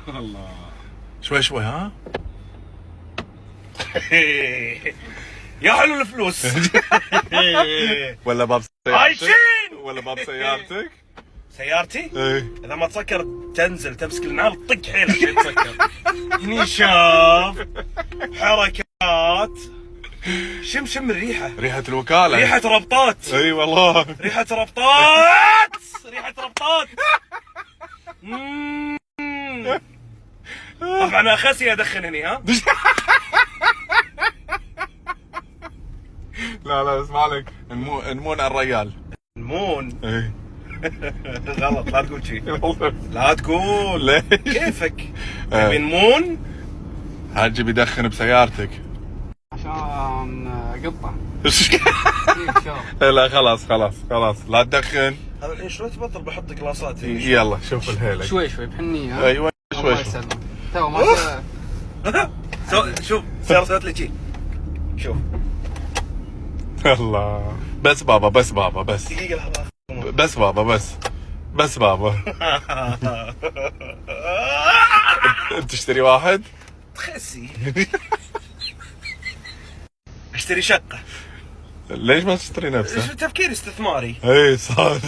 الله. شوي شوي ها. يا حلو الفلوس. ولا باب سيارتك؟ عايشين. ولا باب سيارتك؟ سيارتي؟ ايه. اذا ما تسكر تنزل تمسك النعال طق حيلك عشان تسكر. هني شاف حركات. شم الريحة. ريحة الوكالة. ريحة ربطات. اي والله. ريحة ربطات. ريحة ربطات. طبعا خسي ادخن هني ها. لا اسمع لك، نمون على الريال. نمون. ايه. غلط، لا تقول شيء. لا تقول. ليش؟ كيفك؟ تبي نمون؟ حاجي بيدخن بسيارتك. عشان قطة. لا خلاص لا تدخن. هذا الحين شلون تبطل بحط قلاصات؟ يلا شوف الهيلة. شوي بحنية ها؟ ايوه الله شوي. يسلمك. تو ما شوف سويت لي شي. شوف. الله. بس بابا بس. دقيقة لحظة. بس بابا بس بابا. تشتري واحد؟ تخسي. اشتري شقة. ليش ما تشتري نفسه؟ تفكير استثماري. اي صار.